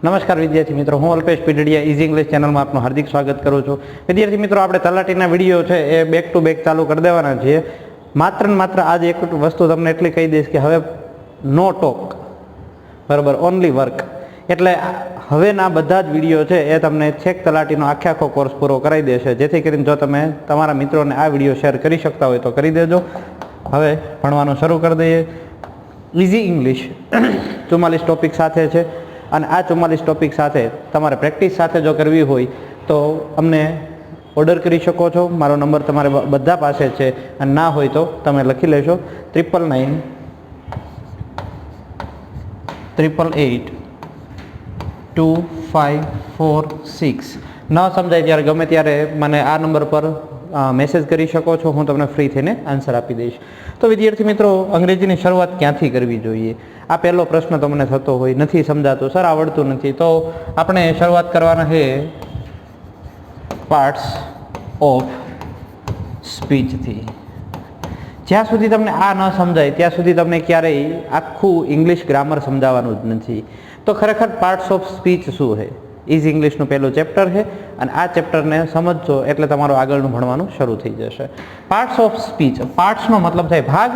નમસ્કાર વિદ્યાર્થી મિત્રો, હું અલ્પેશ પીડીડિયા ઇઝી ઇંગ્લિશ ચેનલમાં આપનું હાર્દિક સ્વાગત કરું છું. વિદ્યાર્થી મિત્રો, આપણે તલાટીના વિડીયો છે એ બેક ટુ બેક ચાલુ કરી દેવાના છીએ. માત્ર ને માત્ર આજે એક વસ્તુ તમને એટલી કહી દઈશ કે હવે નો ટોક, બરાબર, ઓનલી વર્ક. એટલે હવેના બધા જ વિડીયો છે એ તમને છેક તલાટીનો આખો કોર્સ પૂરો કરાવી દેશે. જેથી કરીને જો તમે તમારા મિત્રોને આ વિડીયો શેર કરી શકતા હોય તો કરી દેજો. હવે ભણવાનું શરૂ કરી દઈએ. ઇઝી ઇંગ્લિશ 44 ટોપિક સાથે છે અને આ 44 ટોપિક સાથે તમારે પ્રેક્ટિસ સાથે જો કરવી હોય તો અમને ઓર્ડર કરી શકો છો. મારો નંબર તમારે બધા પાસે છે અને ના હોય તો તમે લખી લેશો 999 888 2546. ન સમજાય ત્યારે ગમે ત્યારે મને આ નંબર પર મેસેજ કરી શકો છો. હું તમને ફ્રી થઈને આન્સર આપી દઈશ. તો વિદ્યાર્થી મિત્રો, અંગ્રેજીની શરૂઆત ક્યાંથી કરવી જોઈએ? આ પહેલો પ્રશ્ન તમને થતો હોય, નથી સમજાતું સર, આવડતું નથી. તો આપણે શરૂઆત કરવાના છે પાર્ટ્સ ઓફ સ્પીચથી. જ્યાં સુધી તમને આ ન સમજાય ત્યાં સુધી તમને ક્યારેય આખું ઇંગ્લિશ ગ્રામર સમજાવવાનું જ નથી. તો ખરેખર પાર્ટ્સ ઓફ સ્પીચ શું છે? ઇઝી ઇંગ્લિશનું પહેલું ચેપ્ટર છે અને આ ચેપ્ટરને સમજજો એટલે તમારું આગળનું ભણવાનું શરૂ થઈ જશે. પાર્ટ્સ ઓફ સ્પીચ, પાર્ટ્સનો મતલબ થાય ભાગ,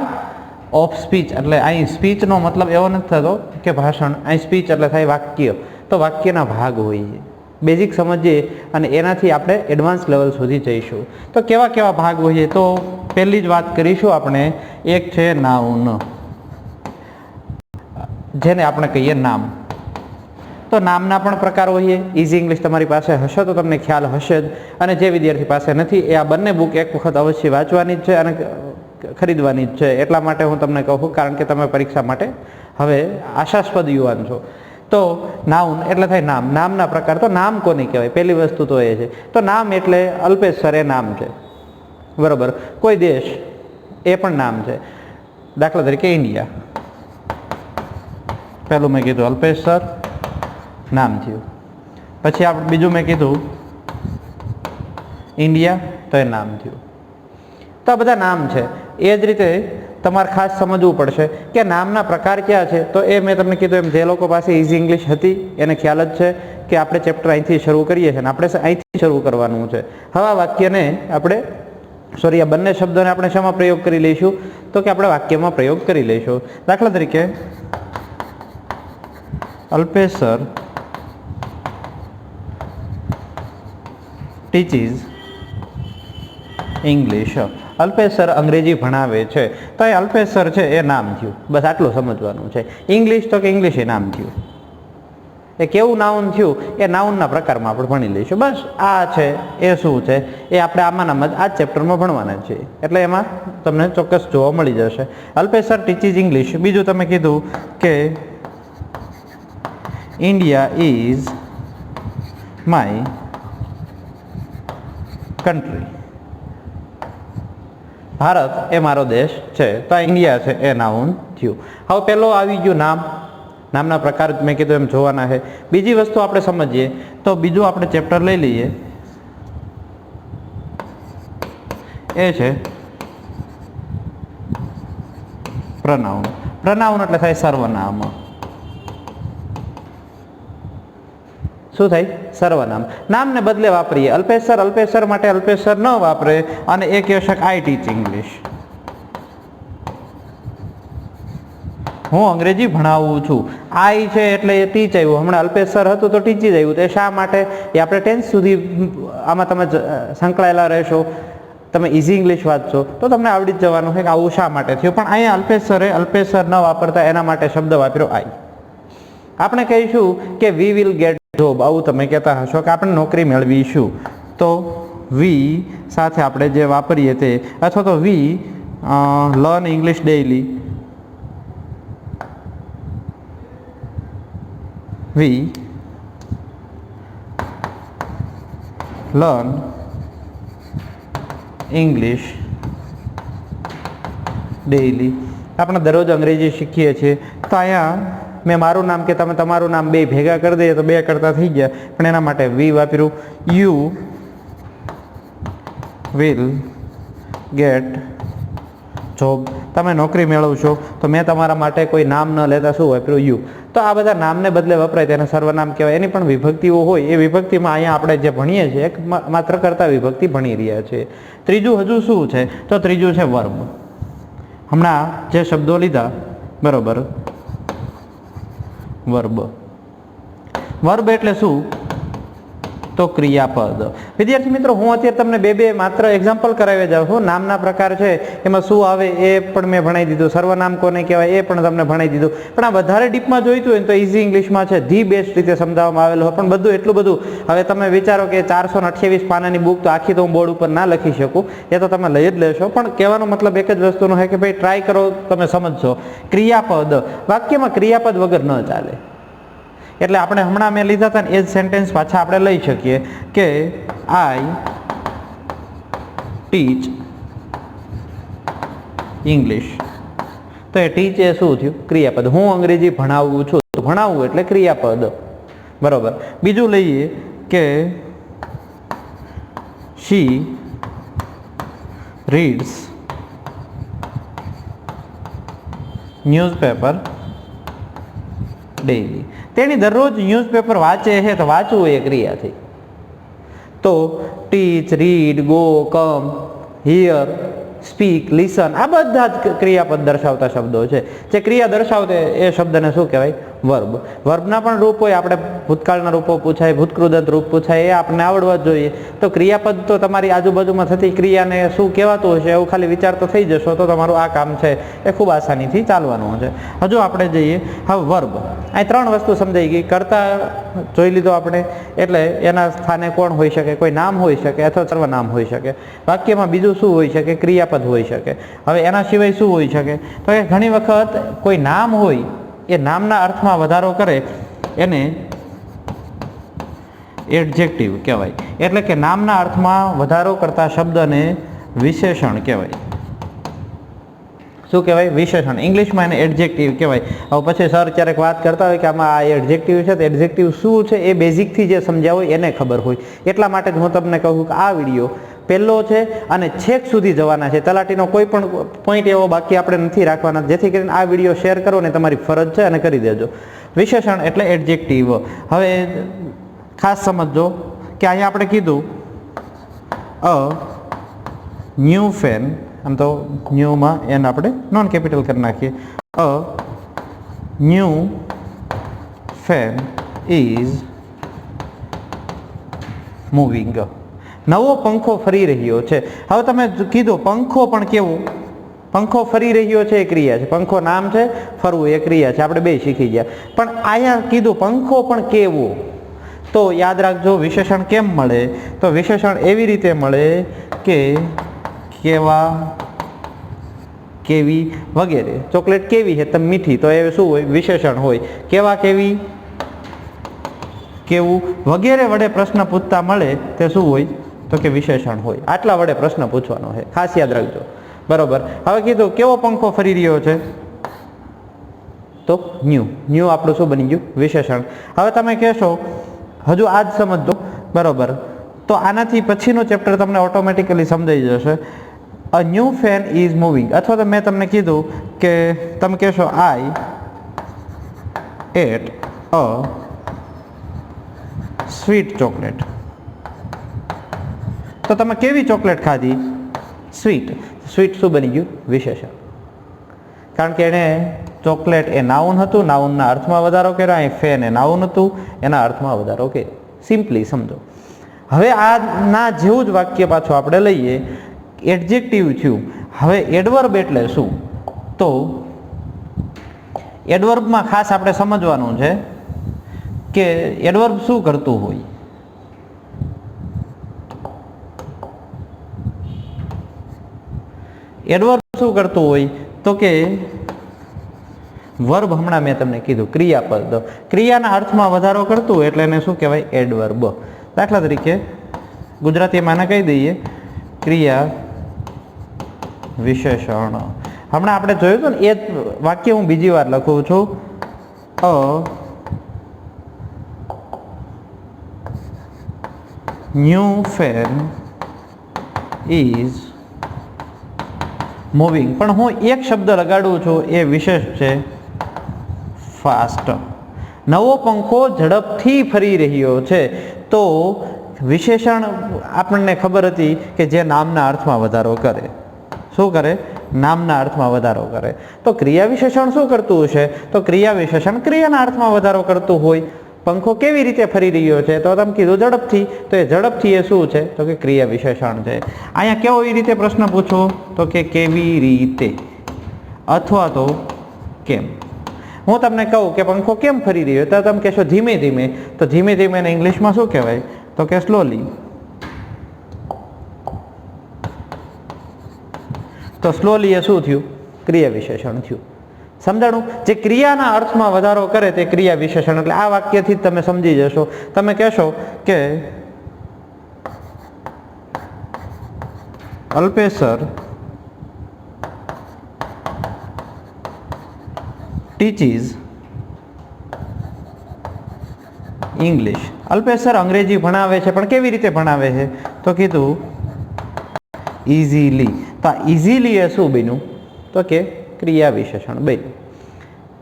ઓફ સ્પીચ એટલે અહીં સ્પીચનો મતલબ એવો નથી થતો કે ભાષણ, અહીં સ્પીચ એટલે થાય વાક્ય. તો વાક્યના ભાગ હોય, બેઝિક સમજીએ અને એનાથી આપણે એડવાન્સ લેવલ સુધી જઈશું. તો કેવા કેવા ભાગ હોય? તો પહેલી જ વાત કરીશું આપણે, એક છે નાઉન, જેને આપણે કહીએ નામ. તો નામના પણ પ્રકાર હોય. ઇઝી ઇંગ્લિશ તમારી પાસે હશે તો તમને ખ્યાલ હશે જ, અને જે વિદ્યાર્થી પાસે નથી એ આ બંને બુક એક વખત અવશ્ય વાંચવાની જ છે અને ખરીદવાની જ છે. એટલા માટે હું તમને કહું, કારણ કે તમે પરીક્ષા માટે હવે આશાસ્પદ યુવાન છો. તો નાઉન એટલે થાય નામ. નામના પ્રકાર. તો નામ કોને કહેવાય? પહેલી વસ્તુ તો એ છે. તો નામ એટલે અલ્પેશ સર એ નામ છે, બરાબર. કોઈ દેશ એ પણ નામ છે. દાખલા તરીકે ઇન્ડિયા. પહેલું મેં કીધું અલ્પેશ સર, નામ થયું. પછી આપણે બીજું મેં કીધું ઇન્ડિયા, તો એ નામ થયું. તો આ બધા નામ છે. એ જ રીતે તમારે ખાસ સમજવું પડશે કે નામના પ્રકાર ક્યાં છે. તો એ મેં તમને કીધું એમ, જે લોકો પાસે ઇઝી ઇંગ્લિશ હતી એને ખ્યાલ જ છે કે આપણે ચેપ્ટર અહીંથી શરૂ કરીએ છીએ અને આપણે અહીંથી શરૂ કરવાનું છે. હવે આ વાક્યને આપણે આ બંને શબ્દોને આપણે શેમાં પ્રયોગ કરી લઈશું? તો કે આપણે વાક્યમાં પ્રયોગ કરી લઈશું. દાખલા તરીકે Alpesh sir teaches English. Alpesh sir અંગ્રેજી ભણાવે છે. તો એ અલ્પેશ સર છે એ નામ થયું. બસ આટલું સમજવાનું છે. ઇંગ્લિશ તો કે ઇંગ્લિશ એ નામ થયું. એ કેવું નાઉન થયું એ નાઉનના પ્રકારમાં આપણે ભણી લઈશું. બસ આ છે એ શું છે એ આપણે આમાં જ આ ચેપ્ટરમાં ભણવાના છીએ. એટલે એમાં તમને ચોક્કસ જોવા મળી જશે. Alpesh sir teaches English. બીજું તમે કીધું કે India is my country. Bharat એ મારો દેશ છે. તો આ ઇન્ડિયા છે એ નાઉન થયું. હવે પહેલો આવી ગયું નામ. નામના પ્રકાર મેં કીધું એમ જોવાના છે. બીજી વસ્તુ આપણે સમજીએ તો બીજું આપણે ચેપ્ટર લઈ લઈએ, એ છે પ્રનાઉન. પ્રનાઉન એટલે થાય સર્વનામ. શું થાય? સર્વનામ. નામને બદલે વાપરીએ. અલ્પેશ સર માટે અલ્પેશ સર ન વાપરે અને એ કહે છે આઈ ટીચ ઇંગ્લિશ, હું અંગ્રેજી ભણાવું છું. આઈ છે એટલે એ ટીચ આવ્યું. હમણાં અલ્પેશ સર હતું તો ટીચી જ આવ્યું. તો એ શા માટે? એ આપણે ટેન્સ સુધી આમાં તમે સંકળાયેલા રહેશો, તમે ઇઝી ઇંગ્લિશ વાંચશો તો તમને આવડી જ જવાનું છે કે આવું શા માટે થયું. પણ અહીંયા અલ્પેશ સર ન વાપરતા એના માટે શબ્દ વાપર્યો આઈ. આપણે કહીશું કે વી વિલ ગેટ જોબ. આવું તમે કહેતા હશો કે આપણે નોકરી મેળવીશું. તો વી સાથે આપણે જે વાપરીએ તે, અથવા તો we learn English daily. We learn English daily. આપણે દરરોજ અંગ્રેજી શીખીએ છીએ. તો અહીંયા મેં મારું નામ કે તમે તમારું નામ બે ભેગા કરી દઈએ તો બે કરતા થઈ ગયા, પણ એના માટે વી વાપર્યું. યુ વિલ ગેટ જોબ, તમે નોકરી મેળવશો તો મેં તમારા માટે કોઈ નામ ન લેતા શું વાપર્યું? યુ. તો આ બધા નામને બદલે વપરાય તેને સર્વનામ કહેવાય. એની પણ વિભક્તિઓ હોય, એ વિભક્તિમાં અહીંયા આપણે જે ભણીએ છીએ એક માત્ર કર્તા વિભક્તિ ભણી રહ્યા છીએ. ત્રીજું હજુ શું છે? તો ત્રીજું છે વર્બ. હમણાં જે શબ્દો લીધા બરોબર, વર્બ. વર્બ એટલે શું? તો ક્રિયાપદ. વિદ્યાર્થી મિત્રો, હું અત્યારે તમને બે માત્ર એક્ઝામ્પલ કરાવી જાઉં છું. નામના પ્રકાર છે એમાં શું આવે એ પણ મેં ભણાવી દીધું, સર્વનામ કોને કહેવાય એ પણ તમને ભણાવી દીધું. પણ આ વધારે ડીપમાં જોઈતું હોય ને તો ઇઝી ઇંગ્લિશમાં છે, ધી બેસ્ટ રીતે સમજાવવામાં આવેલું હોય. પણ બધું એટલું બધું હવે તમે વિચારો કે 428 પાનાની બુક તો આખી તો હું બોર્ડ ઉપર ના લખી શકું, એ તો તમે લઈ જ લેશો. પણ કહેવાનો મતલબ એક જ વસ્તુનો છે કે ભાઈ ટ્રાય કરો, તમે સમજશો. ક્રિયાપદ, વાક્યમાં ક્રિયાપદ વગર ન ચાલે. એટલે આપણે હમણાં મેં લીધા હતા ને એ જ સેન્ટેન્સ પાછા આપણે લઈ શકીએ કે આઈ ટીચ ઇંગ્લિશ. તો એ ટીચ એ શું થયું? ક્રિયાપદ. હું અંગ્રેજી ભણાવું છું. ભણાવવું એટલે ક્રિયાપદ. બરોબર. બીજું લઈએ કે શી રીડ્સ ન્યૂઝપેપર ડેઇલી. તેની દરરોજ ન્યૂઝપેપર વાંચે છે, તો વાંચવું એ ક્રિયા થઈ. તો teach, read, go, come, here, speak, listen આ બધા જ ક્રિયાપદ દર્શાવતા શબ્દો છે. જે ક્રિયા દર્શાવતે એ શબ્દને શું કહેવાય? વર્બ. વર્બના પણ રૂપ હોય, આપણે ભૂતકાળના રૂપો પૂછાય, ભૂતકૃદંત રૂપ પૂછાય, એ આપણે આવડવા જ જોઈએ. તો ક્રિયાપદ તો તમારી આજુબાજુમાં થતી ક્રિયાને શું કહેવાતું હશે એવું ખાલી વિચાર તો થઈ જશો, તો તમારું આ કામ છે એ ખૂબ આસાનીથી ચાલવાનું છે. હજુ આપણે જઈએ હવે વર્બ. અહીં 3 વસ્તુ સમજાઈ ગઈ. કર્તા જોઈ લીધો આપણે, એટલે એના સ્થાને કોણ હોઈ શકે? કોઈ નામ હોઈ શકે અથવા સર્વનામ હોઈ શકે. વાક્યમાં બીજું શું હોઈ શકે? ક્રિયાપદ હોઈ શકે. હવે એના સિવાય શું હોઈ શકે? તો કે ઘણી વખત કોઈ નામ હોય, એ નામના અર્થમાં વધારો કરે એને એડજેક્ટિવ કહેવાય. એટલે કે નામના અર્થમાં વધારો કરતા શબ્દને વિશેષણ કહેવાય. શું કહેવાય? વિશેષણ. ઇંગ્લિશમાં એને એડજેક્ટિવ કહેવાય. હવે પછી સર ક્યારેક વાત કરતા હોય કે આમાં આ એડજેક્ટિવ છે, તો એડજેક્ટિવ શું છે એ બેઝિકથી જે સમજ્યા હોય એને ખબર હોય. એટલા માટે જ હું તમને કહું કે આ વિડીયો પહેલો છે અને છેક સુધી જવાના છે. તલાટીનો કોઈ પણ પોઈન્ટ એવો બાકી આપણે નથી રાખવાના, જેથી કરીને આ વિડીયો શેર કરો ને તમારી ફરજ છે અને કરી દેજો. વિશેષણ એટલે એડજેક્ટિવ. હવે ખાસ સમજો કે અહીંયા આપણે કીધું અ ન્યૂ ફેન, આમ તો ન્યૂમાં એને આપણે નોન કેપિટલ કરી નાખીએ. A new fan is moving. નવો પંખો ફરી રહ્યો છે. હવે તમે કીધું પંખો પણ કેવું? પંખો ફરી રહ્યો છે એ ક્રિયા છે. પંખો નામ છે, ફરવું એ ક્રિયા છે. આપણે બે શીખી ગયા. પણ અહીંયા કીધું પંખો પણ કેવો, તો યાદ રાખજો વિશેષણ કેમ મળે? તો વિશેષણ એવી રીતે મળે કે કેવા, કેવી વગેરે. ચોકલેટ કેવી છે? તમે મીઠી, તો એ શું હોય? વિશેષણ હોય. કેવા, કેવી, કેવું વગેરે વડે પ્રશ્ન પૂછતા મળે તે શું હોય? તો કે વિશેષણ હોય. આટલા વડે પ્રશ્ન પૂછવાનો છે, ખાસ યાદ રાખજો. બરોબર. હવે કીધું કેવો પંખો ફરી રહ્યો છે, તો ન્યૂ. ન્યૂ આપણું શું બની ગયું? વિશેષણ. હવે તમે કહેશો હજુ આ જ સમજો. બરોબર. તો આનાથી પછીનું ચેપ્ટર તમને ઓટોમેટિકલી સમજાઈ જશે. A new fan is moving. અથવા તો મેં તમને કીધું કે તમે કહેશો આઈ એટ અ સ્વીટ ચોકલેટ. તો તમે કેવી ચોકલેટ ખાધી? સ્વીટ. સ્વીટ શું બની ગયું? વિશેષણ. કારણ કે એને ચોકલેટ એ નાઉન હતું, નાઉનના અર્થમાં વધારો કર્યો. અહીં ફેન એ નાઉન હતું, એના અર્થમાં વધારો કર્યો. સિમ્પલી સમજો. હવે આના જેવું જ વાક્ય પાછું આપણે લઈએ. એડજેક્ટિવ થયું. હવે એડવર્બ એટલે શું? તો એડવર્બમાં ખાસ આપણે સમજવાનું છે કે એડવર્બ શું કરતું હોય. એડવર્બ શું કરતું હોય? તો કે વર્બ, હમણાં મેં તમને કીધું ક્રિયાપદ, ક્રિયાના અર્થમાં વધારો કરતું હોય એટલે એને શું કહેવાય? એડવર્બ. દાખલા તરીકે ગુજરાતીમાં આને કહી દઈએ ક્રિયા વિશેષણ. હમણાં આપણે જોયું હતું ને એ વાક્ય હું બીજી વાર લખું છું. A new fan is moving, પણ હું એક શબ્દ લગાડું છું, એ વિશેષ છે ફાસ્ટ. નવો પંખો ઝડપથી ફરી રહ્યો છે, તો વિશેષણ આપણને ખબર હતી કે જે નામના અર્થમાં વધારો કરે. શું કરે? નામના અર્થમાં વધારો કરે. તો ક્રિયા વિશેષણ શું કરતું હશે? તો ક્રિયા વિશેષણ ક્રિયાના અર્થમાં વધારો કરતું હોય. પંખો કેવી રીતે ફરી રહ્યો છે? તો તમે કીધું ઝડપથી. તો એ ઝડપથી એ શું છે? તો કે ક્રિયા વિશેષણ છે. અહીંયા કેવી રીતે પ્રશ્ન પૂછો? તો કે કેવી રીતે અથવા તો કેમ. હું તમને કહું કે પંખો કેમ ફરી રહ્યો, તો તમે કહેશો ધીમે ધીમે. તો ધીમે ધીમે એને ઇંગ્લિશમાં શું કહેવાય? તો કે સ્લોલી. તો સ્લોલી એ શું થયું? ક્રિયા વિશેષણ થયું. સમજાણું? જે ક્રિયાના અર્થમાં વધારો કરે તે ક્રિયા વિશેષણ. એટલે આ વાક્યથી જ તમે સમજી જશો. તમે કહેશો કે Alpesh teaches English. Alpesh sir અંગ્રેજી ભણાવે છે, પણ કેવી રીતે ભણાવે છે? તો કીધું ઇઝીલી. તો આ ઇઝીલી એ શું બન્યું? તો કે ક્રિયા વિશેષણ બન્યું.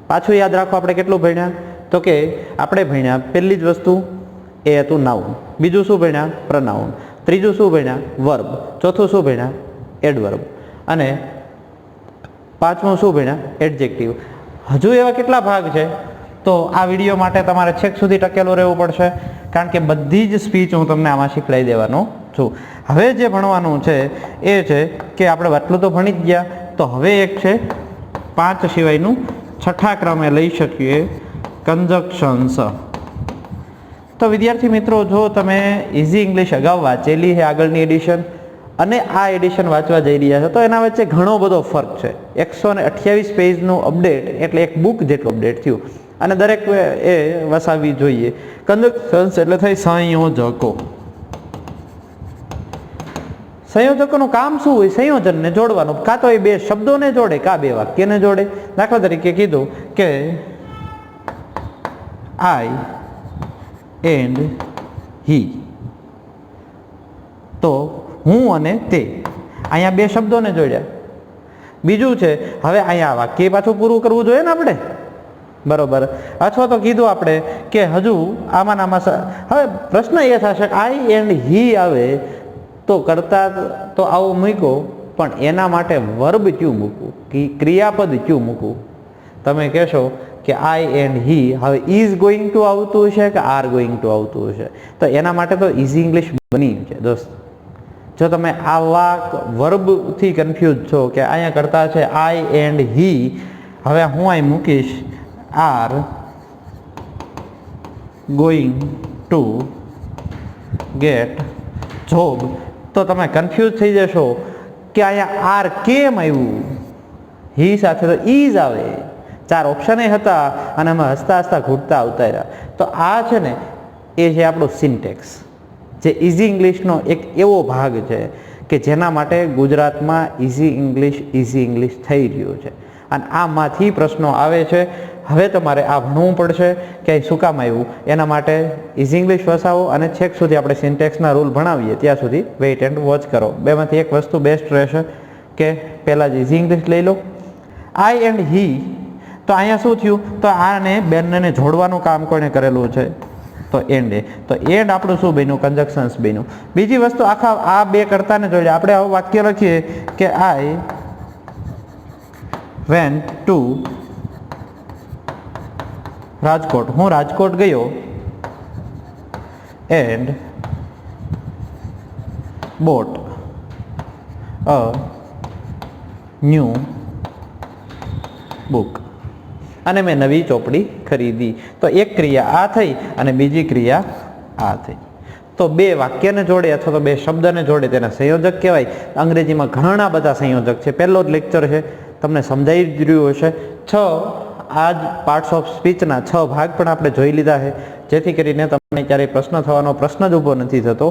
પાછું યાદ રાખો આપણે કેટલું ભણ્યા? તો કે આપણે ભણ્યા પહેલી જ વસ્તુ એ હતું નાઉન, બીજું શું ભણ્યા? પ્રનાઉન, ત્રીજું શું ભણ્યા? વર્બ, ચોથું શું ભણ્યા? એડવર્બ, અને પાંચમું શું ભણ્યા? એડજેક્ટિવ. હજુ એવા કેટલા ભાગ છે? તો આ વિડીયો માટે તમારે છેક સુધી ટકેલું રહેવું પડશે, કારણ કે બધી જ સ્પીચ હું તમને આમાં શીખવાડી દેવાનો છું. હવે જે ભણવાનું છે એ છે કે આપણે આટલું તો ભણી જ ગયા, તો હવે એક છે 5 સિવાયનું છઠ્ઠા ક્રમે લઈ શકીએ કન્જક્શન્સ. તો વિદ્યાર્થી મિત્રો, જો તમે ઇઝી ઇંગ્લિશ અગાઉ વાંચેલી છે આગળની એડિશન અને આ એડિશન વાંચવા જઈ રહ્યા છો, તો એના વચ્ચે ઘણો બધો ફરક છે. 128 પેજનું અપડેટ એટલે એક બુક જેટલું અપડેટ થયું, અને દરેક એ વસાવવી જોઈએ. કન્જક્શન્સ એટલે થઈ સંયોજકો. સંયોજકોનું કામ શું હોય? સંયોજનને જોડવાનું. કાં તો એ બે શબ્દોને જોડે, કાં બે વાક્યને જોડે. દાખલા તરીકે કીધું કે આઈ એન્ડ હી, તો હું અને તે. અહીંયા બે શબ્દોને જોડ્યા. બીજું છે, હવે અહીંયા વાક્ય પાછું પૂરું કરવું જોઈએ ને આપણે, બરોબર? અથવા તો કીધું આપણે કે હજુ આમાં હવે પ્રશ્ન એ થશે કે આઈ એન્ડ હી આવે તો કરતા તો આવો મૂક્યો, પણ એના માટે વર્બ ક્યું મૂકવું, ક્રિયાપદ ક્યું મૂકવું? તમે કહેશો કે આઈ એન્ડ હી, હવે ઇઝ ગોઈંગ ટુ આવતું હશે કે આર ગોઈંગ ટુ આવતું હશે? તો એના માટે તો ઇઝી ઇંગ્લિશ બની છે દોસ્ત. જો તમે આવા વર્બથી કન્ફ્યુઝ છો કે અહીંયા કરતા છે આઈ એન્ડ હી, હવે હું અહીં મૂકીશ are going to gate job, તો તમે કન્ફ્યુઝ થઈ જશો કે અહીંયા આર કેમ આવ્યું, હી સાથે તો ઈઝ આવે. 4 ઓપ્શન હતા અને અમે હસતા હસતા ઘૂંટતા આવતા રહ્યા. તો આ છે ને એ છે આપણો સિન્ટેક્સ, જે ઇઝી ઇંગ્લિશનો એક એવો ભાગ છે કે જેના માટે ગુજરાતમાં ઇઝી ઇંગ્લિશ થઈ રહ્યું છે, અને આમાંથી પ્રશ્નો આવે છે. હવે તમારે આ ભણવું પડશે કે શું કામ આવ્યું. એના માટે ઇઝી ઇંગ્લિશ વસાવો, અને છેક સુધી આપણે સિન્ટેક્સના રૂલ ભણાવીએ ત્યાં સુધી વેઇટ એન્ડ વોચ કરો. બેમાંથી એક વસ્તુ બેસ્ટ રહેશે કે પહેલાં જ ઇઝી ઇંગ્લિશ લઈ લો. આઈ એન્ડ હી, તો અહીંયા શું થયું? તો આને બંનેને જોડવાનું કામ કોણે કરેલું છે? તો એન્ડ. તો એન્ડ આપણું શું બન્યું? કન્જક્શન્સ બન્યું. બીજી વસ્તુ, આખા આ બે કરતાને જોડે આપણે આવું વાક્ય લખીએ કે આઈ વેન્ટ ટુ રાજકોટ, હું રાજકોટ ગયો, and bought a new book, અને મેં નવી ચોપડી ખરીદી. તો એક ક્રિયા આ થઈ અને બીજી ક્રિયા આ થઈ. તો બે વાક્યને જોડે અથવા તો બે શબ્દને જોડે તેને સંયોજક કહેવાય. અંગ્રેજીમાં ઘણા બધા સંયોજક છે. પહેલો જ લેક્ચર છે, તમને સમજાઈ જ રહ્યું હશે. 6 આ જ પાર્ટ્સ ઓફ સ્પીચના 6 ભાગ પણ આપણે જોઈ લીધા છે, જેથી કરીને તમને ક્યારેય પ્રશ્ન થવાનો પ્રશ્ન જ ઊભો નથી થતો.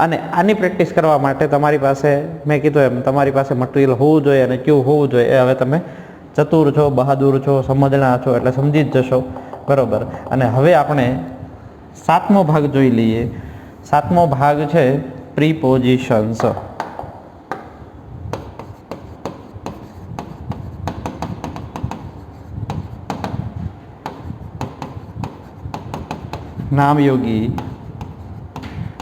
અને આની પ્રેક્ટિસ કરવા માટે તમારી પાસે, મેં કીધું એમ, તમારી પાસે મટીરિયલ હોવું જોઈએ, અને કેવું હોવું જોઈએ એ હવે તમે ચતુર છો, બહાદુર છો, સમજણા છો એટલે સમજી જ જશો, બરોબર? અને હવે આપણે 7મો ભાગ જોઈ લઈએ. 7મો ભાગ છે પ્રીપોઝિશન્સ. નામયોગી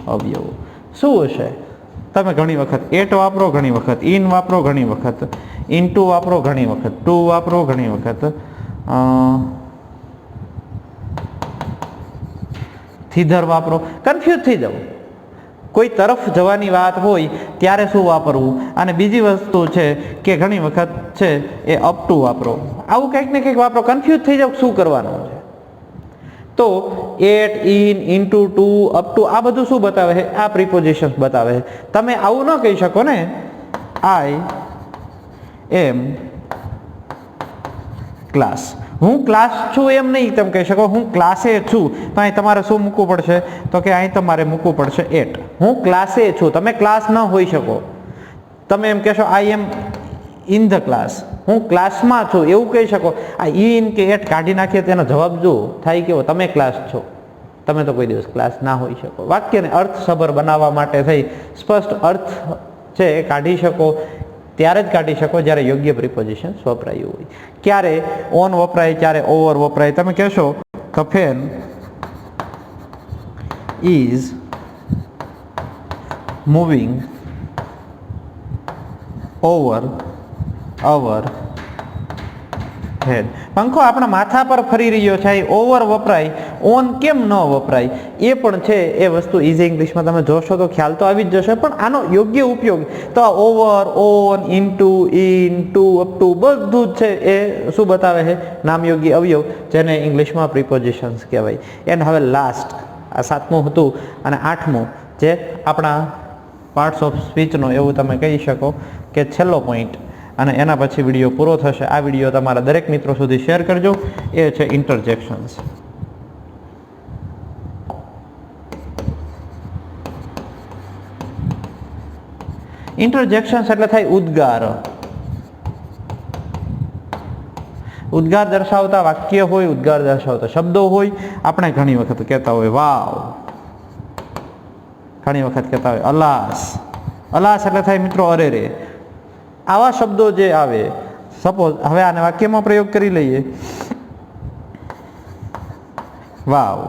અવયવો શું હશે? તમે ઘણી વખત એટ વાપરો, ઘણી વખત ઇન વાપરો, ઘણી વખત ઇનટુ વાપરો, ઘણી વખત ટુ વાપરો, ઘણી વખત થીધર વાપરો, કન્ફ્યુઝ થઈ જાવ. કોઈ તરફ જવાની વાત હોય ત્યારે શું વાપરવું, અને બીજી વસ્તુ છે કે ઘણી વખત છે એ અપ ટુ વાપરો. આવું કંઈક ને કંઈક વાપરો, કન્ફ્યુઝ થઈ જાવ શું કરવાનું છે. તો at, in, into, to, up to આ બધું શું બતાવે છે? આ પ્રિપોઝિશન્સ બતાવે છે. તમે આવું ન કહી શકો ને આઈ એમ ક્લાસ. હું ક્લાસ છું એમ નહીં તમે કહી શકો. હું ક્લાસે છું તો અહીં તમારે શું મૂકવું પડશે? તો કે અહીં તમારે મૂકવું પડશે એટ. હું ક્લાસે છું, તમે ક્લાસ ન હોઈ શકો. તમે એમ કહેશો આઈ એમ ઇન ધ ક્લાસ, હું ક્લાસમાં છું એવું કહી શકો. આ ઇન કે એટ કાઢી નાખીએ તેનો જવાબ જો થાય કેવો? તમે ક્લાસ છો. તમે તો કોઈ દિવસ ક્લાસ ના હોઈ શકો. વાક્યને અર્થસભર બનાવવા માટે થઈ સ્પષ્ટ અર્થ છે એ કાઢી શકો ત્યારે જ કાઢી શકો જ્યારે યોગ્ય પ્રિપોઝિશન્સ વપરાયું હોય. ક્યારે ઓન વપરાય, ક્યારે ઓવર વપરાય. તમે કહેશો the fan is moving over our head. પંખો આપણા માથા પર ફરી રહ્યો છે. ઓવર વપરાય, ઓન કેમ ન વપરાય એ પણ છે એ વસ્તુ ઇઝી ઇંગ્લિશમાં તમે જોશો તો ખ્યાલ તો આવી જ જશે. પણ આનો યોગ્ય ઉપયોગ તો over, on, into, in, to, up to બધું જ છે એ શું બતાવે છે? નામયોગી અવયવ, જેને ઇંગ્લિશમાં પ્રિપોઝિશન્સ કહેવાય. એન્ડ હવે લાસ્ટ આ 7મું હતું અને 8મું જે આપણા પાર્ટ્સ ઓફ સ્પીચનો એવું તમે કહી શકો કે છેલ્લો પોઈન્ટ, અને એના પછી વિડીયો પૂરો થશે. આ વિડીયો તમારા દરેક મિત્રો સુધી શેર કરજો. એ છે ઇન્ટરજેક્શન્સ. ઇન્ટરજેક્શન્સ એટલે થાય ઉદ્ગાર. ઉદ્ગાર દર્શાવતા વાક્ય હોય, ઉદ્ગાર દર્શાવતા શબ્દો હોય. આપણે ઘણી વખત કહેતા હોય વાવ, ઘણી વખત કહેતા હોય અલાસ. અલાસ એટલે થાય મિત્રો અરે રે. આવા શબ્દો જે આવે, સપોઝ હવે આને વાક્યમાં પ્રયોગ કરી લઈએ. Wow,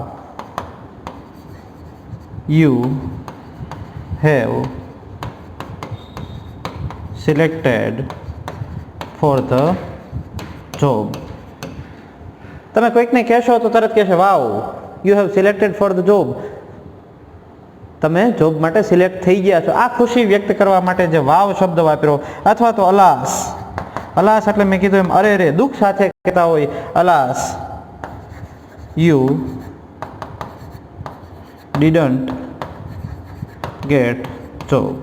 you have selected for the job. તમે કોઈકને કહેશો તો તરત કહેશે wow, you have selected for the job. તમે જોબ માટે સિલેક્ટ થઈ ગયા છો. આ ખુશી વ્યક્ત કરવા માટે જે વાવ શબ્દ વાપર્યો. અથવા તો અલાસ. અલાસ એટલે મેં કીધું એમ અરે રે, દુઃખ સાથે કહેતા હોય અલાસ, યુ ડીડન્ટ ગેટ જોબ.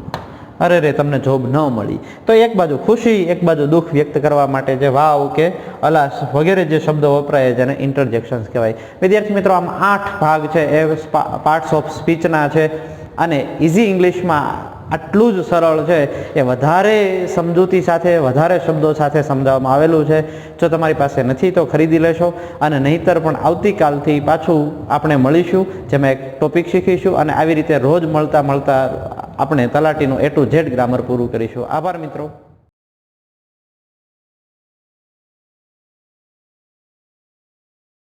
અરે રે, તમને જોબ ન મળી. તો એક બાજુ ખુશી, એક બાજુ દુઃખ વ્યક્ત કરવા માટે જે વાવ કે અલાસ વગેરે જે શબ્દો વપરાય જેને ઇન્ટરજેક્શન્સ કહેવાય. વિદ્યાર્થી મિત્રો, આમ 8 ભાગ છે એ પાર્ટ્સ ઓફ સ્પીચના છે. અને ઇઝી ઇંગ્લિશમાં આટલું જ સરળ છે એ વધારે સમજૂતી સાથે, વધારે શબ્દો સાથે સમજાવવામાં આવેલું છે. જો તમારી પાસે નથી તો ખરીદી લેશો, અને નહીંતર પણ આવતીકાલથી પાછું આપણે મળીશું, જેમાં એક ટોપિક શીખીશું, અને આવી રીતે રોજ મળતા આપણે તલાટીનું A to Z ગ્રામર પૂરું કરીશું. આભાર મિત્રો.